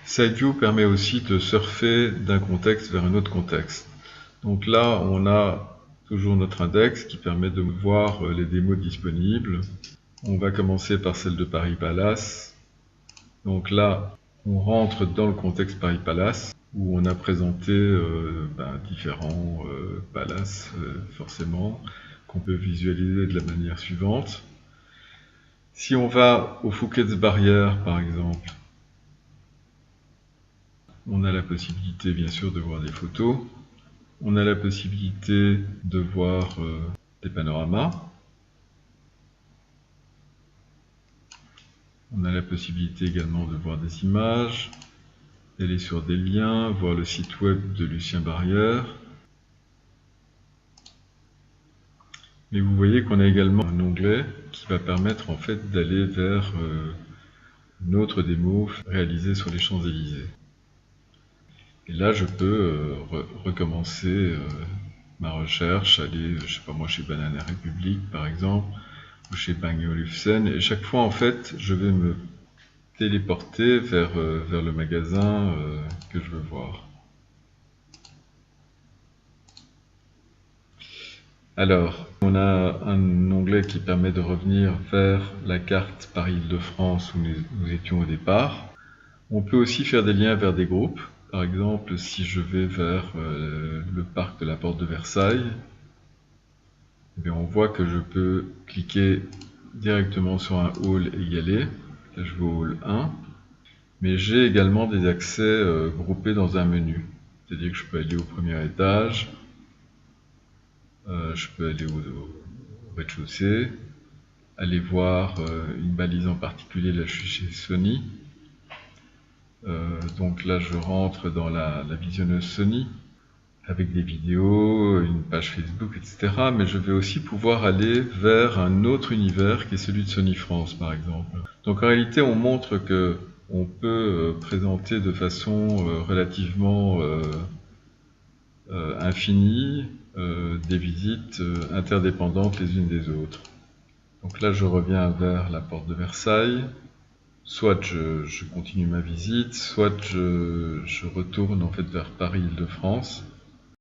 SideView permet aussi de surfer d'un contexte vers un autre contexte. Donc là, on a toujours notre index qui permet de voir les démos disponibles. On va commencer par celle de Paris Palace. Donc là, on rentre dans le contexte Paris Palace, où on a présenté différents palaces, forcément, qu'on peut visualiser de la manière suivante. Si on va au Fouquet's Barrière, par exemple, on a la possibilité, bien sûr, de voir des photos. On a la possibilité de voir des panoramas. On a la possibilité également de voir des images, d'aller sur des liens, voir le site web de Lucien Barrière. Mais vous voyez qu'on a également un onglet qui va permettre en fait d'aller vers une autre démo réalisée sur les Champs-Élysées. Et là, je peux recommencer ma recherche, aller, je sais pas moi, chez Banana Republic par exemple, ou chez Bang & Olufsen, et chaque fois en fait, je vais me téléporter vers le magasin que je veux voir. Alors, on a un onglet qui permet de revenir vers la carte Paris-Île-de-France où nous étions au départ. On peut aussi faire des liens vers des groupes. Par exemple, si je vais vers le parc de la Porte de Versailles, eh bien, on voit que je peux cliquer directement sur un hall et y aller. Là, je vais au hall 1. Mais j'ai également des accès groupés dans un menu. C'est-à-dire que je peux aller au premier étage, je peux aller au rez-de-chaussée, aller voir une balise en particulier. Là, je suis chez Sony. Donc là, je rentre dans la visionneuse Sony avec des vidéos, une page Facebook, etc. Mais je vais aussi pouvoir aller vers un autre univers qui est celui de Sony France, par exemple. Donc en réalité, on montre que on peut présenter de façon relativement infinie des visites interdépendantes les unes des autres. Donc là, je reviens vers la porte de Versailles. Soit je continue ma visite, soit je retourne en fait vers Paris-Île-de-France.